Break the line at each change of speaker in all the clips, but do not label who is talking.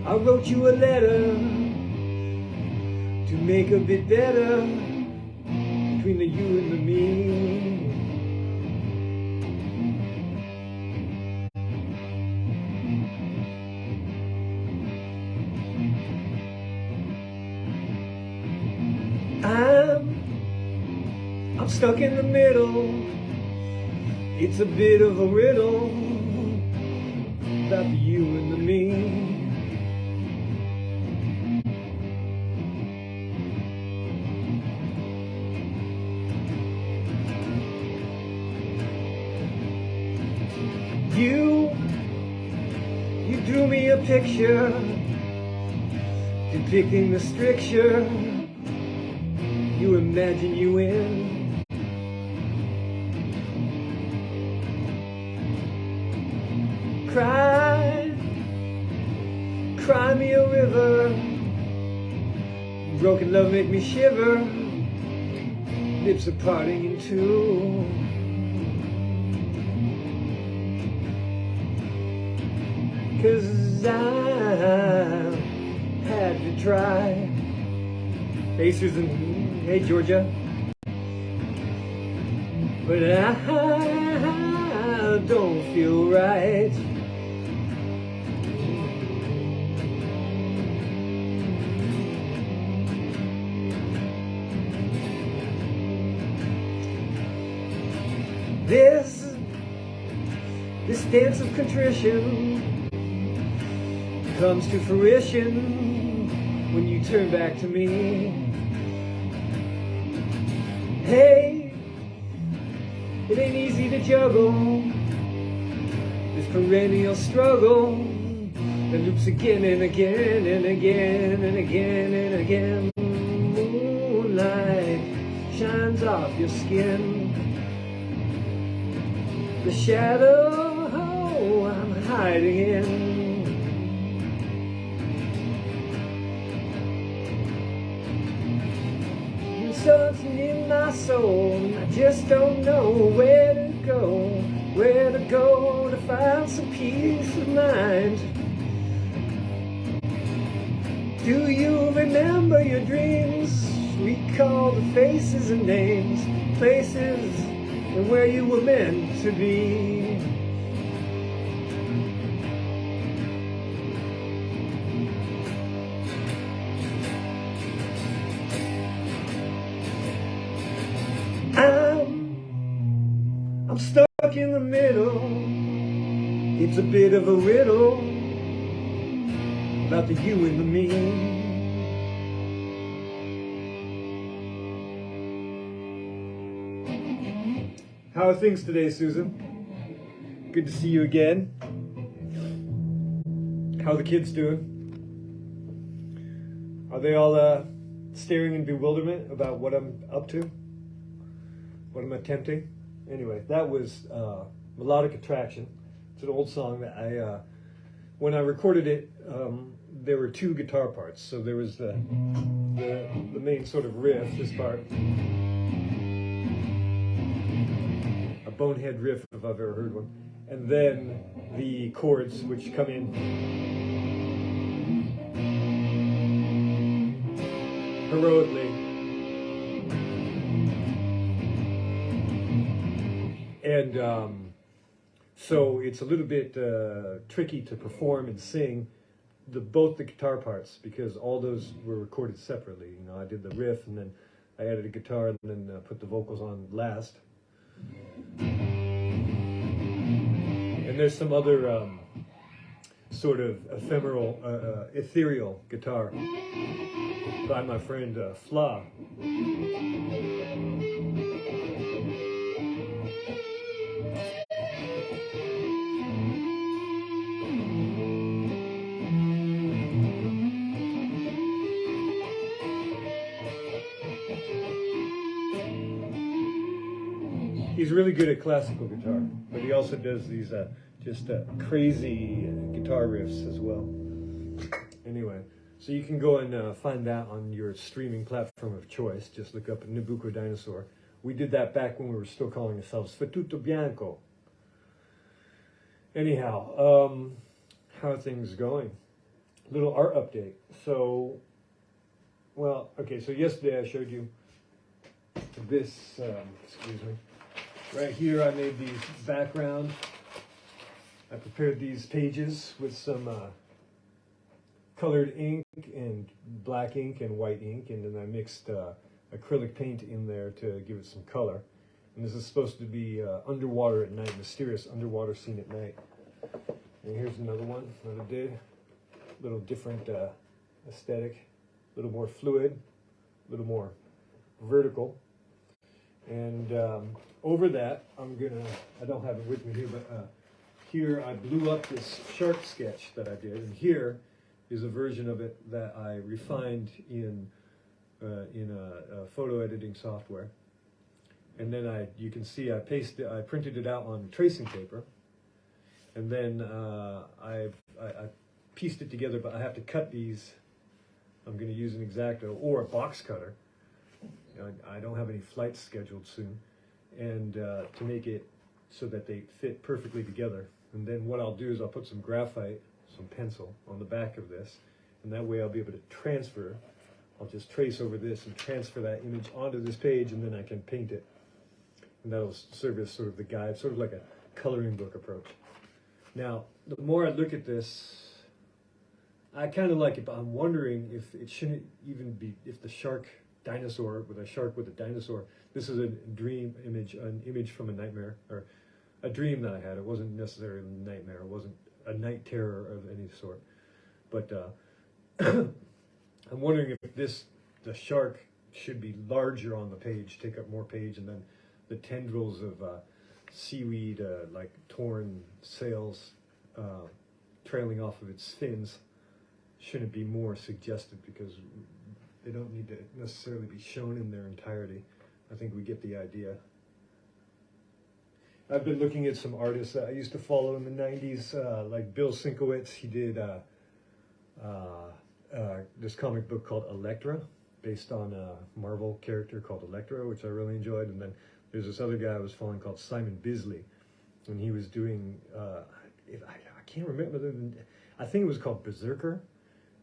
I wrote you a letter to make a bit better between the you and the me. I'm stuck in the middle. It's a bit of a riddle about the you and the me. You drew me a picture depicting the stricture you imagine you in. Cry me a river. Broken love make me shiver. Lips are parting in two. Cause I had to try. Hey Susan, hey Georgia. But I don't feel right. This dance of contrition comes to fruition when you turn back to me. Hey, it ain't easy to juggle this perennial struggle that loops again and again and again and again and again. Moonlight shines off your skin. The shadow I'm hiding in. And something in my soul, I just don't know where to go to find some peace of mind. Do you remember your dreams? Recall the faces and names, places and where you were meant to be. I'm stuck in the middle. It's a bit of a riddle about the you and the me. How are things today, Susan? Good to see you again. How are the kids doing? Are they all staring in bewilderment about what I'm up to? What I'm attempting? Anyway, that was Melodic Attraction. It's an old song that when I recorded it, there were two guitar parts. So there was the main sort of riff, this part. A bonehead riff if I've ever heard one. And then the chords which come in heroically. And so it's a little bit tricky to perform and sing both the guitar parts because all those were recorded separately. You know, I did the riff and then I added a guitar and then put the vocals on last. And there's some other sort of ephemeral, ethereal guitar by my friend Fla. He's really good at classical guitar, but he also does these just crazy guitar riffs as well. Anyway, so you can go and find that on your streaming platform of choice. Just look up Nabucco Dinosaur. We did that back when we were still calling ourselves Fatuto Bianco. Anyhow, how are things going? little art update. So, well, okay, so yesterday I showed you this, excuse me. Right here I made these background. I prepared these pages with some colored ink and black ink and white ink, and then I mixed acrylic paint in there to give it some color. And this is supposed to be underwater at night, mysterious underwater scene at night. And here's another one that I did. A little different aesthetic, a little more fluid, a little more vertical. And over that, I don't have it with me here, but here I blew up this shark sketch that I did. And here is a version of it that I refined in a photo editing software. And then you can see I printed it out on tracing paper. And then I pieced it together, but I have to cut these. I'm going to use an X-Acto or a box cutter. I don't have any flights scheduled soon, and to make it so that they fit perfectly together. And then what I'll do is I'll put some graphite, some pencil on the back of this, and that way I'll be able to transfer. I'll just trace over this and transfer that image onto this page, and then I can paint it. And that'll serve as sort of the guide, sort of like a coloring book approach. Now, the more I look at this, I kind of like it, but I'm wondering if it shouldn't even be, if the dinosaur with a dinosaur, this is a dream image, an image from a nightmare, or a dream that I had. It wasn't necessarily a nightmare, it wasn't a night terror of any sort. But I'm wondering if the shark should be larger on the page, take up more page, and then the tendrils of seaweed, like torn sails trailing off of its fins, shouldn't be more suggested, because they don't need to necessarily be shown in their entirety. I think we get the idea. I've been looking at some artists that I used to follow in the 90s, like Bill Sienkiewicz. He did this comic book called Elektra, based on a Marvel character called Elektra, which I really enjoyed. And then there's this other guy I was following called Simon Bisley, and he was doing, I can't remember, I think it was called Berserker.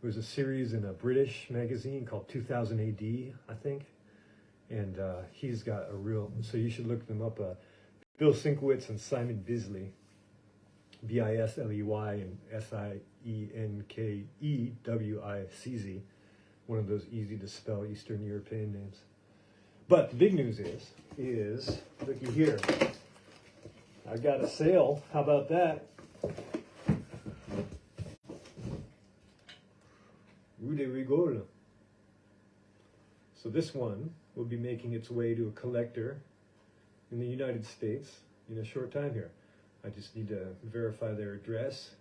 It was a series in a British magazine called 2000 AD, I think. And he's got a real, so you should look them up, Bill Sienkiewicz and Simon Bisley, Bisley and Sienkeewicz, one of those easy to spell Eastern European names. But the big news is looky here, I got a sale. How about that? Rue de Rigole. So this one will be making its way to a collector in the United States in a short time here. I just need to verify their address,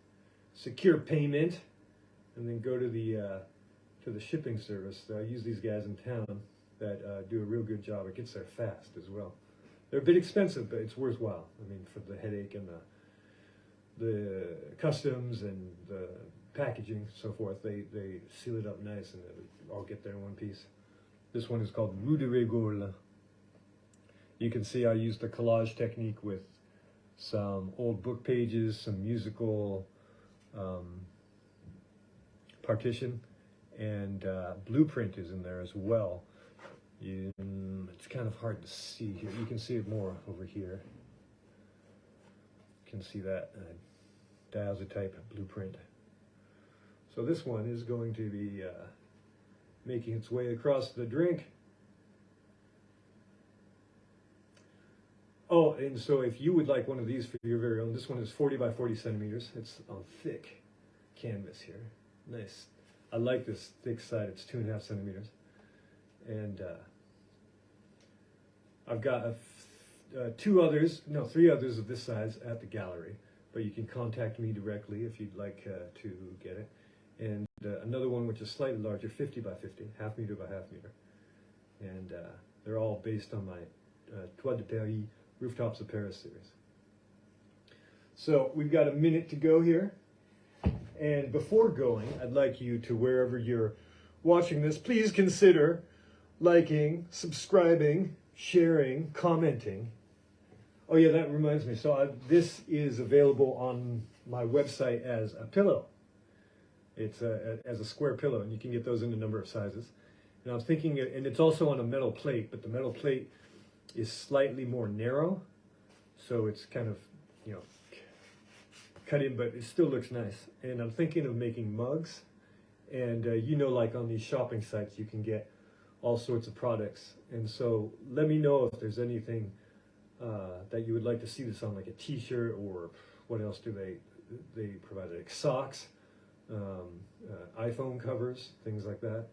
secure payment, and then go to the shipping service. I use these guys in town that do a real good job. It gets there fast as well. They're a bit expensive, but it's worthwhile. I mean, for the headache and the customs and the packaging, so forth, they seal it up nice, and it'll all get there in one piece. This one is called Rue de Rigole. You can see I used the collage technique with some old book pages, some musical partition, and blueprint is in there as well. It's kind of hard to see here. You can see it more over here. You can see that diazotype blueprint. So this one is going to be making its way across the drink. Oh, and so if you would like one of these for your very own, this one is 40 by 40 centimeters. It's on thick canvas here. Nice. I like this thick side. It's 2.5 centimeters. And I've got three others of this size at the gallery, but you can contact me directly if you'd like to get it. And another one which is slightly larger, 50 by 50, half meter by half meter. And they're all based on my Toit de Paris, Rooftops of Paris series. So we've got a minute to go here. And before going, I'd like you to, wherever you're watching this, please consider liking, subscribing, sharing, commenting. Oh yeah, that reminds me. So this is available on my website as a pillow. It's as a square pillow, and you can get those in a number of sizes. And I'm thinking, and it's also on a metal plate, but the metal plate is slightly more narrow, so it's kind of, you know, cut in, but it still looks nice. And I'm thinking of making mugs, and you know, like on these shopping sites, you can get all sorts of products. And so let me know if there's anything that you would like to see this on, like a T-shirt, or what else do they provide? Like socks, iPhone covers, things like that.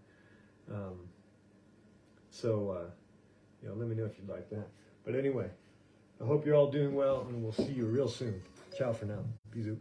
You know, let me know if you'd like that. But anyway, I hope you're all doing well, and we'll see you real soon. Ciao for now. Bisous.